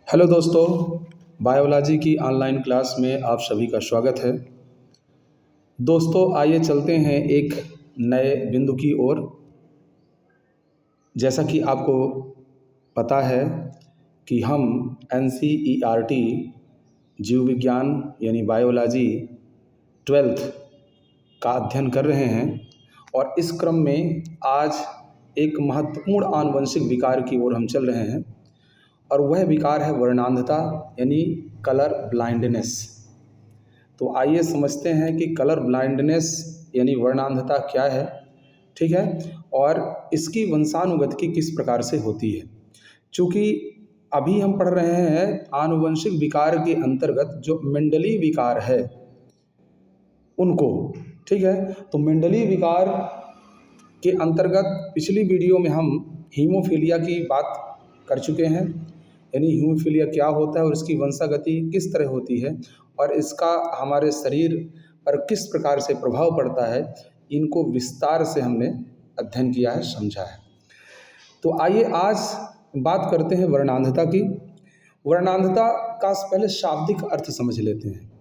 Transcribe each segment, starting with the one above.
Hello दोस्तों, biology की online class में आप सभी का स्वागत है। दोस्तों आइए चलते हैं एक नए बिंदु की ओर। जैसा कि आपको पता है कि हम एनसीईआरटी जीव विज्ञान यानी बायोलॉजी 12th का अध्ययन कर रहे हैं और इस क्रम में आज एक महत्वपूर्ण आनुवंशिक विकार की ओर हम चल रहे हैं और वह विकार है वर्णांधता यानी कलर ब्लाइंडनेस। तो आइए समझते हैं कि कलर ब्लाइंडनेस यानी वर्णांधता क्या है, ठीक है, और इसकी वंशानुगतिकी किस प्रकार से होती है। चूँकि अभी हम पढ़ रहे हैं आनुवंशिक विकार के अंतर्गत जो मेंडलीय विकार है उनको, ठीक है। तो मेंडलीय विकार के अंतर्गत पिछली वीडियो में हम हीमोफीलिया की बात कर चुके हैं, यानी हीमोफीलिया क्या होता है और इसकी वंशागति किस तरह होती है और इसका हमारे शरीर पर किस प्रकार से प्रभाव पड़ता है, इनको विस्तार से हमने अध्ययन किया है, समझा है। तो आइए आज बात करते हैं वर्णांधता की। वर्णांधता का पहले शाब्दिक अर्थ समझ लेते हैं।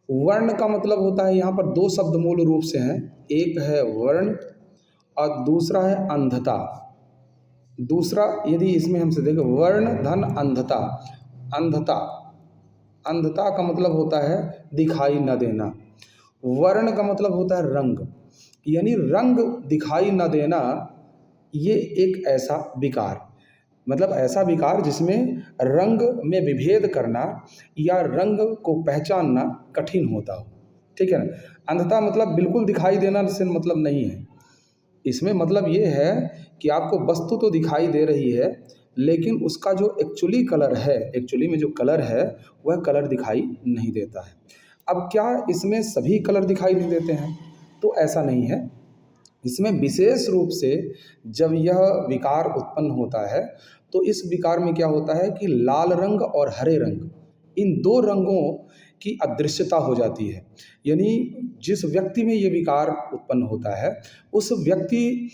वर्ण का मतलब होता है, यहाँ पर दो शब्द मूल रूप से हैं, एक है वर्ण और दूसरा है अंधता। दूसरा यदि इसमें हमसे देखें, वर्ण धन अंधता। अंधता, अंधता का मतलब होता है दिखाई न देना। वर्ण का मतलब होता है रंग, यानी रंग दिखाई न देना। ये एक ऐसा विकार, मतलब ऐसा विकार जिसमें रंग में विभेद करना या रंग को पहचानना कठिन होता हो, ठीक है ना। अंधता मतलब बिल्कुल दिखाई देना से मतलब नहीं है। इसमें मतलब ये है कि आपको वस्तु तो दिखाई दे रही है लेकिन उसका जो एक्चुअली कलर है, एक्चुअली में जो कलर है वह कलर दिखाई नहीं देता है। अब क्या इसमें सभी कलर दिखाई नहीं देते हैं? तो ऐसा नहीं है। इसमें विशेष रूप से जब यह विकार उत्पन्न होता है तो इस विकार में क्या होता है कि लाल रंग और हरे रंग, इन दो रंगों की अदृश्यता हो जाती है। यानी जिस व्यक्ति में ये विकार उत्पन्न होता है उस व्यक्ति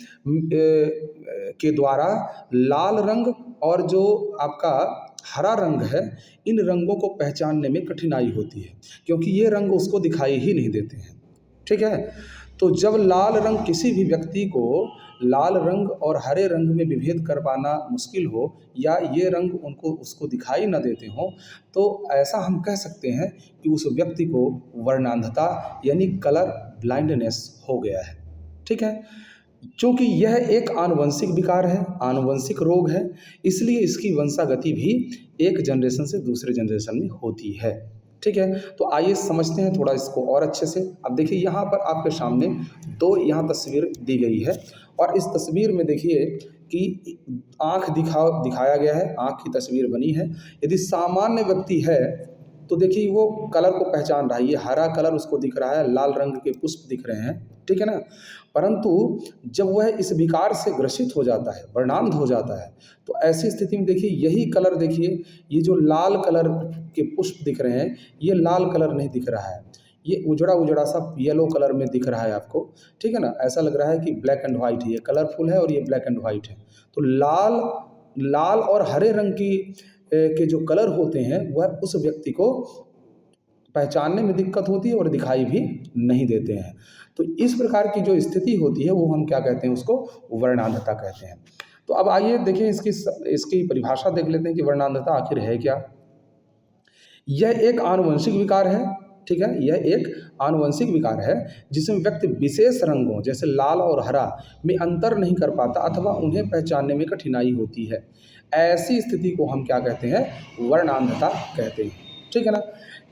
के द्वारा लाल रंग और जो आपका हरा रंग है, इन रंगों को पहचानने में कठिनाई होती है क्योंकि ये रंग उसको दिखाई ही नहीं देते हैं, ठीक है। तो जब लाल रंग किसी भी व्यक्ति को लाल रंग और हरे रंग में विभेद कर पाना मुश्किल हो या ये रंग उनको उसको दिखाई न देते हों, तो ऐसा हम कह सकते हैं कि उस व्यक्ति को वर्णांधता यानी कलर ब्लाइंडनेस हो गया है, ठीक है। चूँकि यह एक आनुवंशिक विकार है, आनुवंशिक रोग है, इसलिए इसकी वंशागति भी एक जनरेशन से दूसरे जनरेशन में होती है, ठीक है। तो आइए समझते हैं थोड़ा इसको और अच्छे से। अब देखिए यहाँ पर आपके सामने दो यहाँ तस्वीर दी गई है और इस तस्वीर में देखिए कि आँख दिखाया गया है, आँख की तस्वीर बनी है। यदि सामान्य व्यक्ति है तो देखिए वो कलर को पहचान रहा है, ये हरा कलर उसको दिख रहा है, लाल रंग के पुष्प दिख रहे हैं, ठीक है ना। परंतु जब वह इस विकार से ग्रसित हो जाता है, वर्णांध हो जाता है, तो ऐसी स्थिति में देखिए यही कलर देखिए, ये जो लाल कलर के पुष्प दिख रहे हैं, ये लाल कलर नहीं दिख रहा है, ये उजड़ा उजड़ा सा येलो कलर में दिख रहा है आपको, ठीक है ना। ऐसा लग रहा है कि ब्लैक एंड वाइट है, ये कलरफुल है और ये ब्लैक एंड वाइट है। तो लाल लाल और हरे रंग की के जो कलर होते हैं वह उस व्यक्ति को पहचानने में दिक्कत होती है और दिखाई भी नहीं देते हैं। तो इस प्रकार की जो स्थिति होती है वो हम क्या कहते हैं, उसको वर्णांधता कहते हैं। तो अब आइए देखिए इसकी परिभाषा देख लेते हैं कि वर्णांधता आखिर है क्या। यह एक आनुवंशिक विकार है, ठीक है। यह एक आनुवंशिक विकार है जिसमें व्यक्ति विशेष रंगों जैसे लाल और हरा में अंतर नहीं कर पाता अथवा उन्हें पहचानने में कठिनाई होती है। ऐसी स्थिति को हम क्या कहते हैं, वर्णांधता कहते हैं, ठीक है ना।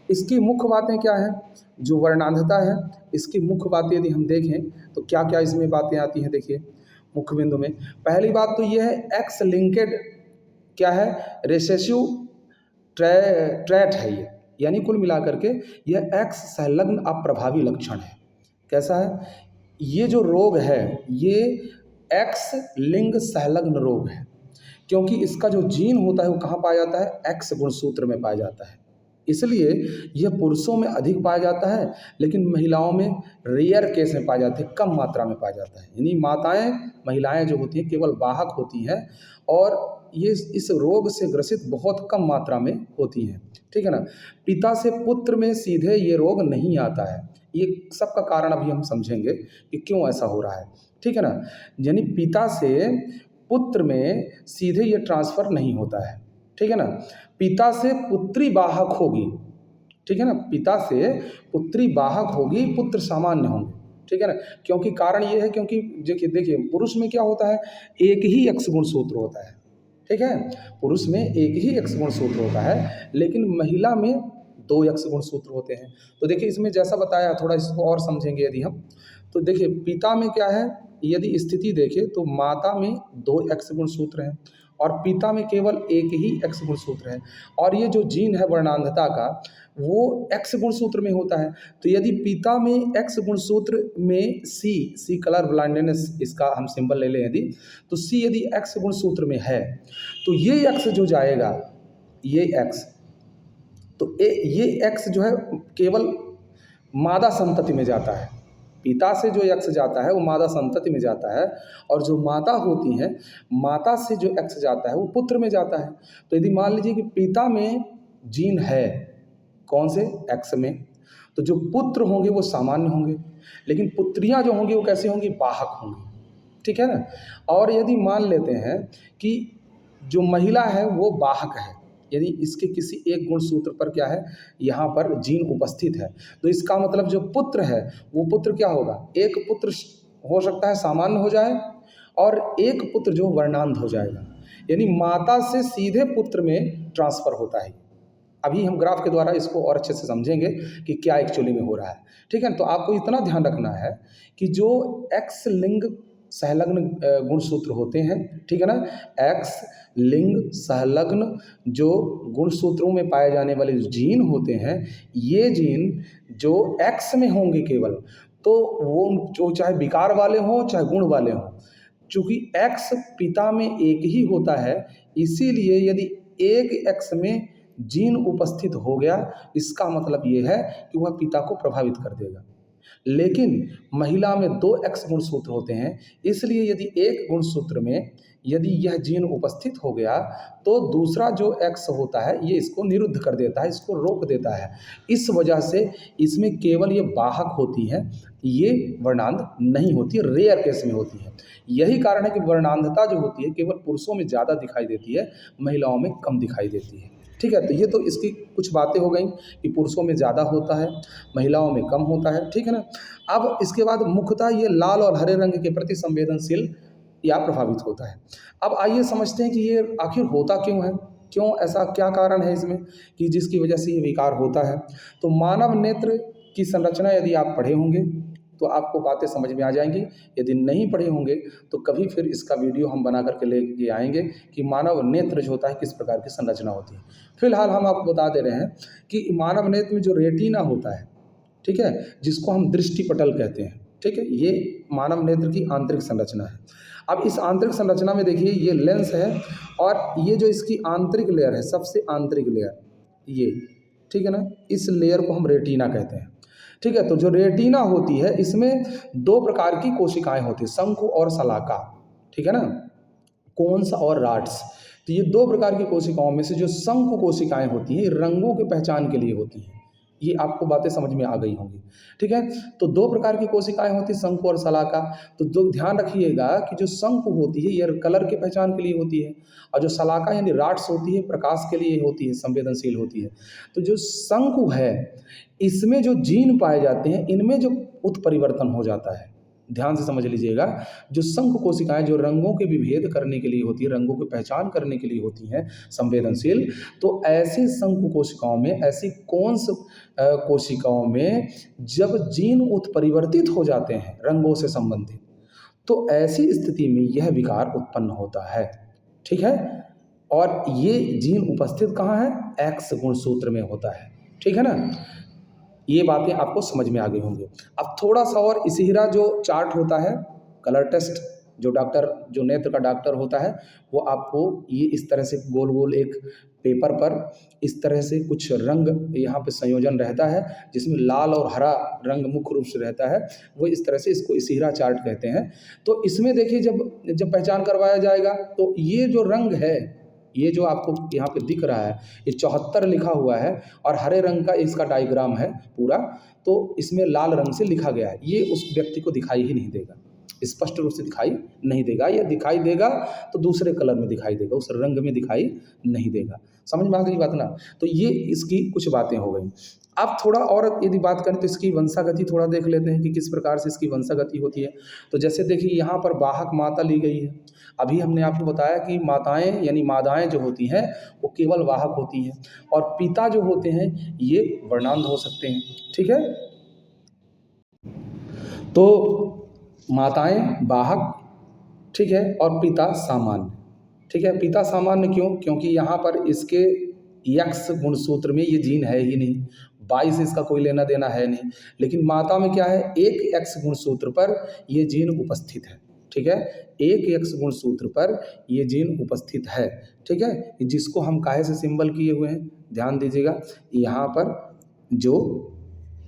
इसकी मुख्य बातें क्या हैं, जो वर्णांधता है इसकी मुख्य बातें यदि हम देखें तो क्या क्या इसमें बातें आती हैं। देखिए मुख्य बिंदु में पहली बात तो यह है एक्स लिंकेड क्या है, रेसेसिव ट्रैट है ये, यानी कुल मिलाकर के यह एक्स संलग्न अप्रभावी लक्षण है। कैसा है ये जो रोग है, ये एक्स लिंग संलग्न रोग है क्योंकि इसका जो जीन होता है वो कहाँ पाया जाता है, एक्स गुणसूत्र में पाया जाता है, इसलिए यह पुरुषों में अधिक पाया जाता है, लेकिन महिलाओं में रेयर केस में पाया जाता है, कम मात्रा में पाया जाता है। यानी महिलाएं जो होती हैं केवल वाहक होती हैं और ये इस रोग से ग्रसित बहुत कम मात्रा में होती हैं। ठीक है ना। पिता से पुत्र में सीधे ये रोग नहीं आता है। ये सबका कारण अभी हम समझेंगे कि क्यों ऐसा हो रहा है। ठीक है ना। यानी पिता से पुत्र में सीधे ये ट्रांसफर नहीं होता है। ठीक है ना। पिता से पुत्री वाहक होगी। ठीक है ना। पिता से पुत्री वाहक होगी, पुत्र सामान्य होंगे। ठीक है ना। क्योंकि कारण ये है, क्योंकि देखिए पुरुष में क्या होता है, एक ही एक्स गुणसूत्र होता है। ठीक है। पुरुष में एक ही एक्स गुणसूत्र होता है, लेकिन महिला में दो एक्स गुणसूत्र होते हैं। तो देखिए इसमें जैसा बताया, थोड़ा इसको और समझेंगे यदि हम, तो देखिए पिता में क्या है, यदि स्थिति देखें तो माता में दो एक्स गुणसूत्र हैं और पिता में केवल एक ही एक्स गुणसूत्र है। और ये जो जीन है वर्णांधता का, वो एक्स गुणसूत्र में होता है। तो यदि पिता में एक्स गुणसूत्र में सी कलर ब्लाइंडनेस, इसका हम सिंबल ले लें यदि, तो सी यदि एक्स गुणसूत्र में है तो ये एक्स जो जाएगा, ये एक्स, तो ये एक्स जो है केवल मादा संतति में जाता है। पिता से जो एक्स जाता है वो मादा संतति में जाता है, और जो माता होती हैं, माता से जो एक्स जाता है वो पुत्र में जाता है। तो यदि मान लीजिए कि पिता में जीन है, कौन से, एक्स में, तो जो पुत्र होंगे वो सामान्य होंगे, लेकिन पुत्रियां जो होंगी वो कैसे होंगी, वाहक होंगी। ठीक है ना। और यदि मान लेते हैं कि जो महिला है वो वाहक है, यदि इसके किसी एक गुणसूत्र पर क्या है, यहाँ पर जीन उपस्थित है, तो इसका मतलब जो पुत्र है वो पुत्र क्या होगा, एक पुत्र हो सकता है सामान्य हो जाए और एक पुत्र जो वर्णांध हो जाएगा। यानी माता से सीधे पुत्र में ट्रांसफर होता है। अभी हम ग्राफ के द्वारा इसको और अच्छे से समझेंगे कि क्या एक्चुअली में हो रहा है। ठीक है। तो आपको इतना ध्यान रखना है कि जो एक्स लिंग सहलग्न गुणसूत्र होते हैं, ठीक है ना, एक्स लिंग सहलग्न जो गुणसूत्रों में पाए जाने वाले जीन होते हैं, ये जीन जो एक्स में होंगे केवल, तो वो जो चाहे विकार वाले हों चाहे गुण वाले हों, चूंकि एक्स पिता में एक ही होता है, इसीलिए यदि एक एक्स में जीन उपस्थित हो गया, इसका मतलब ये है कि वह पिता को प्रभावित कर देगा। लेकिन महिला में दो एक्स गुणसूत्र होते हैं, इसलिए यदि एक गुणसूत्र में यदि यह जीन उपस्थित हो गया तो दूसरा जो एक्स होता है ये इसको निरुद्ध कर देता है, इसको रोक देता है। इस वजह से इसमें केवल ये वाहक होती हैं, ये वर्णांध नहीं होती, रेयर केस में होती है। यही कारण है कि वर्णांधता जो होती है केवल पुरुषों में ज़्यादा दिखाई देती है, महिलाओं में कम दिखाई देती है। ठीक है। तो ये तो इसकी कुछ बातें हो गई कि पुरुषों में ज़्यादा होता है, महिलाओं में कम होता है। ठीक है ना। अब इसके बाद मुख्यतः ये लाल और हरे रंग के प्रति संवेदनशील या प्रभावित होता है। अब आइए समझते हैं कि ये आखिर होता क्यों है, क्यों ऐसा, क्या कारण है इसमें कि जिसकी वजह से ये विकार होता है। तो मानव नेत्र की संरचना यदि आप पढ़े होंगे तो आपको बातें समझ में आ जाएंगी। यदि नहीं पढ़े होंगे तो कभी फिर इसका वीडियो हम बना करके लेके आएंगे कि मानव नेत्र जो होता है किस प्रकार की संरचना होती है। फिलहाल हम आपको बता दे रहे हैं कि मानव नेत्र में जो रेटिना होता है, ठीक है, जिसको हम दृष्टि पटल कहते हैं, ठीक है, ये मानव नेत्र की आंतरिक संरचना है। अब इस आंतरिक संरचना में देखिए ये लेंस है और ये जो इसकी आंतरिक लेयर है, सबसे आंतरिक लेयर ये, ठीक है ना, इस लेयर को हम रेटिना कहते हैं। ठीक है। तो जो रेटिना होती है इसमें दो प्रकार की कोशिकाएं होती है, शंकु और शलाका। ठीक है ना, कोन्स और राड्स। तो ये दो प्रकार की कोशिकाओं में से जो शंकु कोशिकाएं होती हैं रंगों की पहचान के लिए होती हैं। ये आपको बातें समझ में आ गई होंगी। ठीक है। तो दो प्रकार की कोशिकाएं होती हैं, शंकु और शलाका। तो जो ध्यान रखिएगा कि जो शंकु होती है ये कलर की पहचान के लिए होती है, और जो शलाका यानी राड्स होती है प्रकाश के लिए होती है, संवेदनशील होती है। तो जो शंकु है इसमें जो जीन पाए जाते हैं इनमें जो उत्परिवर्तन हो जाता है, ध्यान से समझ लीजिएगा। जो शंकु कोशिकाएं जो रंगों के विभेद करने के लिए होती है, रंगों की पहचान करने के लिए होती हैं संवेदनशील, तो ऐसी शंकु कोशिकाओं में, ऐसी कोन्स कोशिकाओं में जब जीन उत्परिवर्तित हो जाते हैं रंगों से संबंधित, तो ऐसी स्थिति में यह विकार उत्पन्न होता है। ठीक है। और ये जीन उपस्थित कहाँ है, एक्स गुणसूत्र में होता है। ठीक है ना। ये बातें आपको समझ में आ गई होंगी। अब थोड़ा सा और, इसिहरा जो चार्ट होता है, कलर टेस्ट जो डॉक्टर, जो नेत्र का डॉक्टर होता है, वो आपको ये इस तरह से गोल गोल एक पेपर पर इस तरह से कुछ रंग यहाँ पे संयोजन रहता है, जिसमें लाल और हरा रंग मुख्य रूप से रहता है। वो इस तरह से, इसको इसिरा चार्ट कहते हैं। तो इसमें देखिए, जब जब पहचान करवाया जाएगा तो ये जो रंग है, ये जो आपको यहाँ पे दिख रहा है, ये 74 लिखा हुआ है और हरे रंग का इसका डायग्राम है पूरा, तो इसमें लाल रंग से लिखा गया है। ये उस व्यक्ति को दिखाई ही नहीं देगा, स्पष्ट रूप से दिखाई नहीं देगा, या दिखाई देगा तो दूसरे कलर में दिखाई देगा, उस रंग में दिखाई नहीं देगा। समझ में आ गई बात ना? तो ये इसकी कुछ बातें हो गई। अब थोड़ा और यदि बात करें तो इसकी वंशागति थोड़ा देख लेते हैं कि किस प्रकार से इसकी वंशागति होती है। तो जैसे देखिए, यहाँ पर वाहक माता ली गई है। अभी हमने आपको बताया कि माताएं यानी मादाएं जो होती हैं वो केवल वाहक होती हैं, और पिता जो होते हैं ये वर्णांध हो सकते हैं। ठीक है, तो माताएं वाहक, ठीक है, और पिता सामान्य। ठीक है, पिता सामान्य क्यों? क्योंकि यहाँ पर इसके यक्स गुणसूत्र में ये जीन है ही नहीं, 22 से इसका कोई लेना देना है नहीं। लेकिन माता में क्या है, एक एक्स गुणसूत्र पर ये जीन उपस्थित है। ठीक है, एक एक्स गुणसूत्र पर ये जीन उपस्थित है। ठीक है, जिसको हम काहे से सिंबल किए हुए हैं, ध्यान दीजिएगा। यहाँ पर जो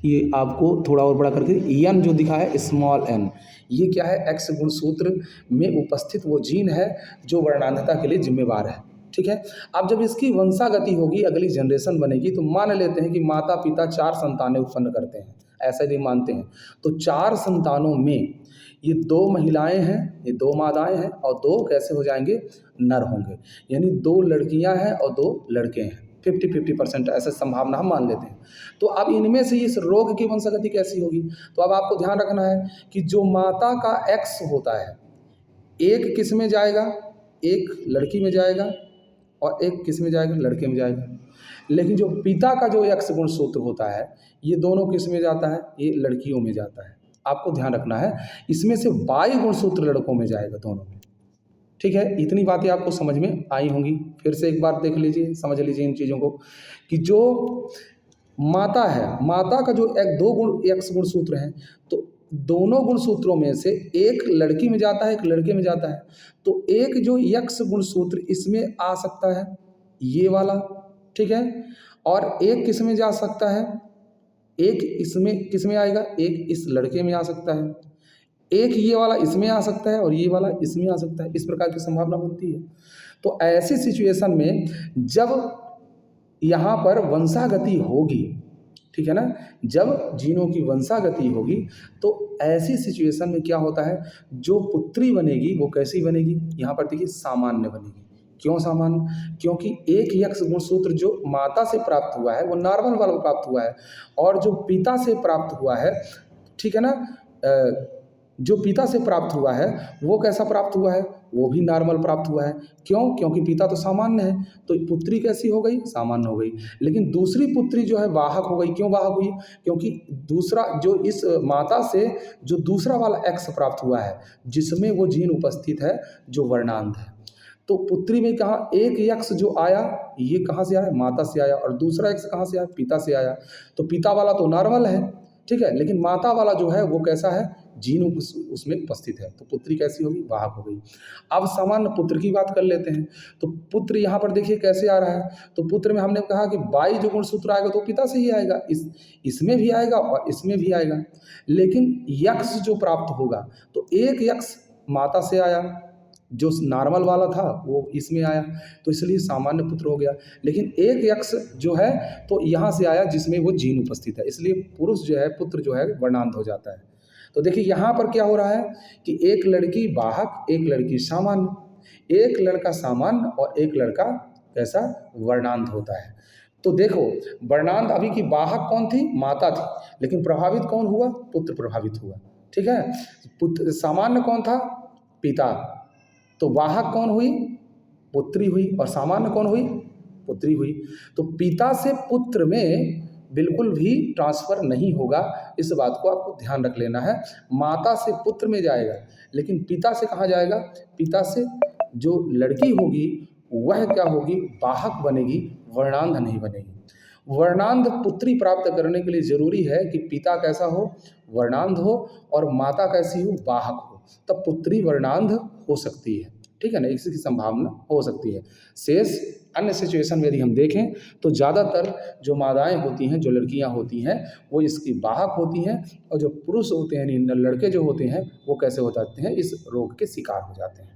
ये आपको थोड़ा और बड़ा करके एन जो दिखा है, स्मॉल एन, ये क्या है, एक्स गुणसूत्र में उपस्थित वो जीन है जो वर्णांधता के लिए जिम्मेवार है। ठीक है, अब जब इसकी वंशागति होगी, अगली जनरेशन बनेगी, तो मान लेते हैं कि माता पिता 4 संतानें उत्पन्न करते हैं, ऐसा यदि मानते हैं, तो 4 संतानों में ये 2 महिलाएं हैं, ये 2 मादाएं हैं, और 2 कैसे हो जाएंगे, नर होंगे। यानी 2 लड़कियां हैं और 2 लड़के हैं। 50-50% ऐसा संभावना हम मान लेते हैं। तो अब इनमें से इस रोग की वंशागति कैसी होगी? तो अब आपको ध्यान रखना है कि जो माता का एक्स होता है, एक किस में जाएगा, एक लड़की में जाएगा, और एक किस में जाएगा, लड़के में जाएगा। लेकिन जो पिता का जो एक्स गुणसूत्र होता है, ये दोनों किस में जाता है, ये लड़कियों में जाता है। आपको ध्यान रखना है, इसमें से वाई गुणसूत्र लड़कों में जाएगा, दोनों में। ठीक है, इतनी बातें आपको समझ में आई होंगी। फिर से एक बार देख लीजिए, समझ लीजिए इन चीज़ों को, कि जो माता है, माता का जो एक 2 गुण एक्स गुणसूत्र हैं, तो दोनों गुणसूत्रों में से एक लड़की में जाता है, एक लड़के में जाता है। तो एक जो यक्स गुणसूत्र इसमें आ सकता है, ये वाला, ठीक है, और एक किस में जा सकता है, एक इसमें किस में आएगा, एक इस लड़के में आ सकता है, एक ये वाला इसमें आ सकता है, और ये वाला इसमें आ सकता है। इस प्रकार की संभावना बनती है। तो ऐसी सिचुएशन में जब यहाँ पर वंशागति होगी, ठीक है ना, जब जीनों की वंशागति होगी, तो ऐसी सिचुएशन में क्या होता है, जो पुत्री बनेगी वो कैसी बनेगी, यहाँ पर देखिए सामान्य बनेगी। क्यों सामान्य? क्योंकि एक यक्स गुणसूत्र जो माता से प्राप्त हुआ है वो नॉर्मल वाला प्राप्त हुआ है, और जो पिता से प्राप्त हुआ है, ठीक है ना, जो पिता से प्राप्त हुआ है वो कैसा प्राप्त हुआ है, वो भी नॉर्मल प्राप्त हुआ है। क्यों? क्योंकि पिता तो सामान्य है, तो पुत्री कैसी हो गई, सामान्य हो गई। लेकिन दूसरी पुत्री जो है वाहक हो गई। क्यों वाहक हुई? क्योंकि दूसरा जो इस माता से जो दूसरा वाला एक्स प्राप्त हुआ है, जिसमें वो जीन उपस्थित है जो वर्णांध है। तो पुत्री में कहाँ एक यक्स जो आया, ये कहाँ से आया, माता से आया, और दूसरा यक्स कहाँ से आया, पिता से आया। तो पिता वाला तो नॉर्मल है, ठीक है, लेकिन माता वाला जो है वो कैसा है, जीन उसमें उपस्थित है। तो पुत्री कैसी होगी, वाहक हो गई। अब सामान्य पुत्र की बात कर लेते हैं। तो पुत्र यहाँ पर देखिए कैसे आ रहा है। तो पुत्र में हमने कहा कि 22 जो गुणसूत्र आएगा तो पिता से ही आएगा, इसमें भी आएगा और इसमें भी आएगा। लेकिन यक्स जो प्राप्त होगा, तो एक यक्स माता से आया, जो नॉर्मल वाला था वो इसमें आया, तो इसलिए सामान्य पुत्र हो गया। लेकिन एक यक्स जो है तो यहाँ से आया जिसमें वो जीन उपस्थित है, इसलिए पुरुष जो है, पुत्र जो है, वर्णांध हो जाता है। तो देखिए यहाँ पर क्या हो रहा है कि एक लड़की वाहक, एक लड़की सामान्य, एक लड़का सामान्य और एक लड़का कैसा, वर्णांध होता है। तो देखो, वर्णांध अभी की वाहक कौन थी, माता थी, लेकिन प्रभावित कौन हुआ, पुत्र प्रभावित हुआ। ठीक है, पुत्र सामान्य कौन था, पिता। तो वाहक कौन हुई, पुत्री हुई, और सामान्य कौन हुई, पुत्री हुई। तो पिता से पुत्र में बिल्कुल भी ट्रांसफर नहीं होगा, इस बात को आपको ध्यान रख लेना है। माता से पुत्र में जाएगा, लेकिन पिता से कहाँ जाएगा, पिता से जो लड़की होगी वह क्या होगी, वाहक बनेगी, वर्णांध नहीं बनेगी। वर्णांध पुत्री प्राप्त करने के लिए जरूरी है कि पिता कैसा हो, वर्णांध हो, और माता कैसी हो, वाहक हो। तब पुत्री वर्णांध हो सकती है, ठीक है ना, इसकी संभावना हो सकती है। शेष अन्य सिचुएशन में यदि हम देखें तो ज़्यादातर जो मादाएं होती हैं, जो लड़कियां होती हैं, वो इसकी वाहक होती हैं, और जो पुरुष होते हैं, यानी लड़के जो होते हैं, वो कैसे हो जाते हैं, इस रोग के शिकार हो जाते हैं।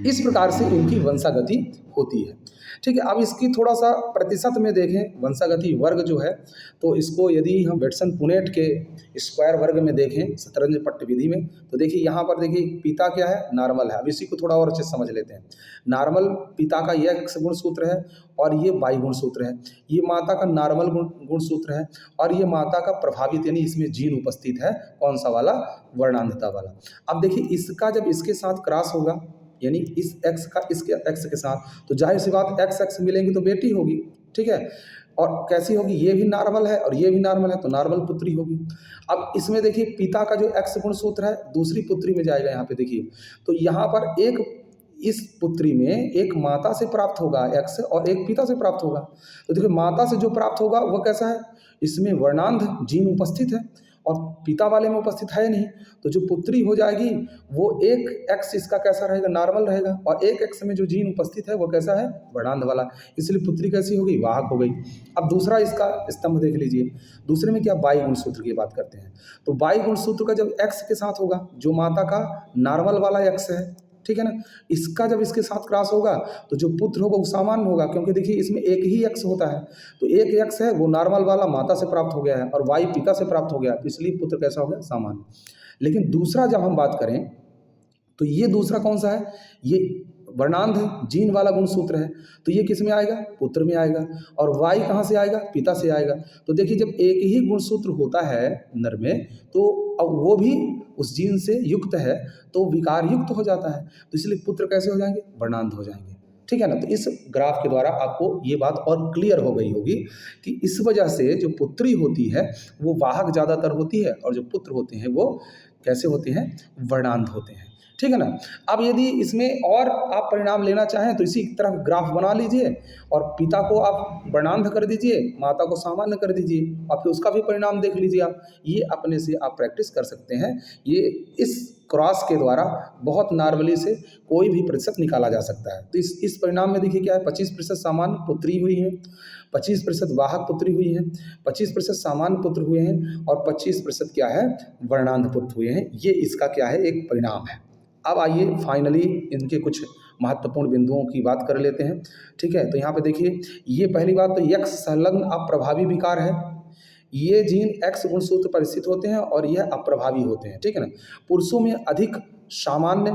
इस प्रकार से इनकी वंशागति होती है, ठीक है। अब इसकी थोड़ा सा प्रतिशत में देखें, वंशागति वर्ग जो है, तो इसको यदि हम वेटसन पुनेट के स्क्वायर वर्ग में देखें, शतरंज पट्ट विधि में, तो देखिए यहाँ पर देखिए पिता क्या है, नॉर्मल है। अब इसी को थोड़ा और अच्छे से समझ लेते हैं। नॉर्मल पिता का ये एक्स गुणसूत्र है और ये वाई गुणसूत्र है, ये माता का नॉर्मल गुणसूत्र है, और ये माता का प्रभावित, यानी इसमें जीन उपस्थित है, कौन सा वाला, वर्णांधता वाला। अब देखिए इसका जब इसके साथ क्रॉस होगा, यानी इस एक्स का इसके एक्स के साथ, तो जाहिर सी बात एक्स एक्स मिलेंगी तो बेटी होगी, ठीक है। और कैसी होगी, ये भी नॉर्मल है और ये भी नॉर्मल है, तो नॉर्मल पुत्री होगी। अब इसमें देखिए पिता का जो एक्स गुणसूत्र है दूसरी पुत्री में जाएगा, यहाँ पे देखिए, तो यहाँ पर एक इस पुत्री में एक माता से प्राप्त होगा एक्स और एक पिता से प्राप्त होगा। तो देखिए माता से जो प्राप्त होगा वो कैसा है, इसमें वर्णांध जीन उपस्थित है और पिता वाले में उपस्थित है नहीं, तो जो पुत्री हो जाएगी वो एक एक्स इसका कैसा रहेगा, नॉर्मल रहेगा, और एक एक्स में जो जीन उपस्थित है वो कैसा है, वर्णांध वाला, इसलिए पुत्री कैसी हो गई, वाहक हो गई। अब दूसरा इसका स्तंभ देख लीजिए, दूसरे में क्या, वाई गुणसूत्र की बात करते हैं। तो वाई गुणसूत्र का जब एक्स के साथ होगा, जो माता का नॉर्मल वाला एक्स है, ठीक है ना, इसका जब इसके साथ क्रॉस होगा तो जो पुत्र होगा वो सामान्य होगा, क्योंकि देखिए इसमें एक ही एक्स होता है, तो एक एक्स है वो नॉर्मल वाला माता से प्राप्त हो गया है और वाई पिता से प्राप्त हो गया, तो इसलिए पुत्र कैसा हो गया, सामान्य। लेकिन दूसरा जब हम बात करें तो ये दूसरा कौन सा है, ये वर्णांध जीन वाला गुणसूत्र है, तो ये किस में आएगा, पुत्र में आएगा, और वाई कहाँ से आएगा, पिता से आएगा। तो देखिए जब एक ही गुणसूत्र होता है नर में, तो अब वो भी उस जीन से युक्त है तो विकार युक्त हो जाता है, तो इसलिए पुत्र कैसे हो जाएंगे, वर्णांध हो जाएंगे, ठीक है ना। तो इस ग्राफ के द्वारा आपको ये बात और क्लियर हो गई होगी कि इस वजह से जो पुत्री होती है वो वाहक ज़्यादातर होती है और जो पुत्र होते हैं वो कैसे होते हैं, वर्णांध होते हैं, ठीक है ना। अब यदि इसमें और आप परिणाम लेना चाहें तो इसी तरह ग्राफ बना लीजिए और पिता को आप वर्णांध कर दीजिए, माता को सामान्य कर दीजिए, और फिर उसका भी परिणाम देख लीजिए आप। ये अपने से आप प्रैक्टिस कर सकते हैं। ये इस क्रॉस के द्वारा बहुत नॉर्मली से कोई भी प्रतिशत निकाला जा सकता है। तो इस परिणाम में देखिए क्या है, 25% सामान्य पुत्री हुई है, 25% वाहक पुत्री हुई है, 25% सामान्य पुत्र हुए हैं और 25% क्या है, वर्णांध पुत्र हुए हैं। ये इसका क्या है, एक परिणाम है। अब आइए फाइनली इनके कुछ महत्वपूर्ण बिंदुओं की बात कर लेते हैं, ठीक है। तो यहाँ पे देखिए, ये पहली बात तो यक्ष संलग्न अप्रभावी विकार है। ये जीन एक्स गुणसूत्र पर स्थित होते हैं और यह अप्रभावी होते हैं, ठीक है ना। पुरुषों में अधिक सामान्य,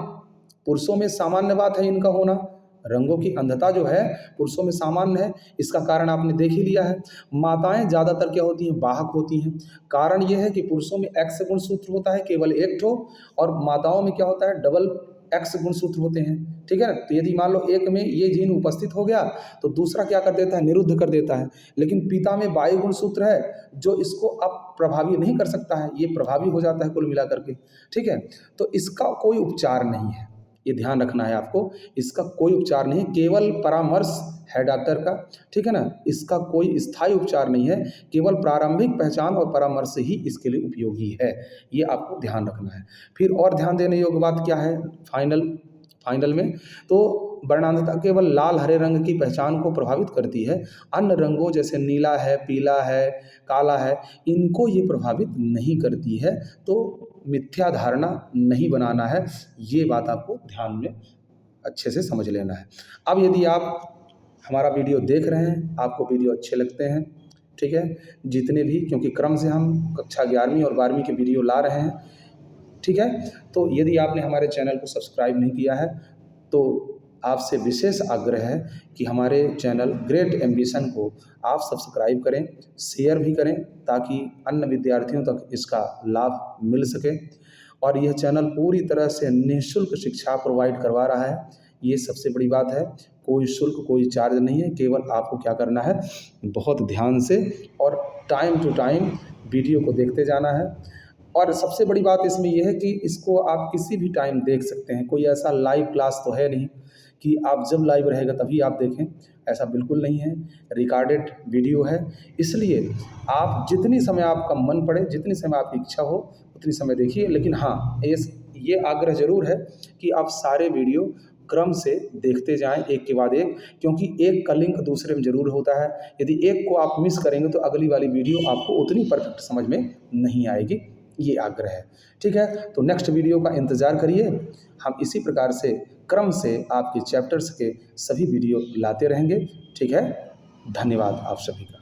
पुरुषों में सामान्य बात है इनका होना। रंगों की अंधता जो है पुरुषों में सामान्य है, इसका कारण आपने देख ही लिया है। माताएं ज़्यादातर क्या होती हैं, वाहक होती हैं। कारण यह है कि पुरुषों में एक्स गुणसूत्र होता है केवल एक ठो, और माताओं में क्या होता है, डबल एक्स गुणसूत्र होते हैं, ठीक है ना। तो यदि मान लो एक में ये जीन उपस्थित हो गया तो दूसरा क्या कर देता है, निरुद्ध कर देता है। लेकिन पिता में वाई गुणसूत्र है जो इसको अब प्रभावी नहीं कर सकता है, ये प्रभावी हो जाता है कुल मिलाकर के, ठीक है। तो इसका कोई उपचार नहीं है, ये ध्यान रखना है आपको, इसका कोई उपचार नहीं, केवल परामर्श है डॉक्टर का, ठीक है ना। इसका कोई स्थायी उपचार नहीं है, केवल प्रारंभिक पहचान और परामर्श ही इसके लिए उपयोगी है, ये आपको ध्यान रखना है। फिर और ध्यान देने योग्य बात क्या है फाइनल में, तो वर्णांधता केवल लाल हरे रंग की पहचान को प्रभावित करती है। अन्य रंगों जैसे नीला है, पीला है, काला है, इनको ये प्रभावित नहीं करती है। तो मिथ्या धारणा नहीं बनाना है, ये बात आपको ध्यान में अच्छे से समझ लेना है। अब यदि आप हमारा वीडियो देख रहे हैं, आपको वीडियो अच्छे लगते हैं, ठीक है, जितने भी, क्योंकि क्रम से हम कक्षा 11वीं और 12वीं के वीडियो ला रहे हैं, ठीक है। तो यदि आपने हमारे चैनल को सब्सक्राइब नहीं किया है तो आपसे विशेष आग्रह है कि हमारे चैनल ग्रेट एम्बिशन को आप सब्सक्राइब करें, शेयर भी करें, ताकि अन्य विद्यार्थियों तक इसका लाभ मिल सके। और यह चैनल पूरी तरह से निःशुल्क शिक्षा प्रोवाइड करवा रहा है, ये सबसे बड़ी बात है। कोई शुल्क, कोई चार्ज नहीं है, केवल आपको क्या करना है, बहुत ध्यान से और टाइम टू टाइम वीडियो को देखते जाना है। और सबसे बड़ी बात इसमें यह है कि इसको आप किसी भी टाइम देख सकते हैं, कोई ऐसा लाइव क्लास तो है नहीं कि आप जब लाइव रहेगा तभी आप देखें, ऐसा बिल्कुल नहीं है। रिकॉर्डेड वीडियो है, इसलिए आप जितनी समय आपका मन पड़े, जितनी समय आपकी इच्छा हो उतनी समय देखिए। लेकिन हाँ, ये आग्रह ज़रूर है कि आप सारे वीडियो क्रम से देखते जाएं एक के बाद एक, क्योंकि एक का लिंक दूसरे में ज़रूर होता है। यदि एक को आप मिस करेंगे तो अगली वाली वीडियो आपको उतनी परफेक्ट समझ में नहीं आएगी, ये आग्रह है। ठीक है, तो नेक्स्ट वीडियो का इंतज़ार करिए। हम इसी प्रकार से क्रम से आपके चैप्टर्स के सभी वीडियो लाते रहेंगे। ठीक है, धन्यवाद आप सभी का।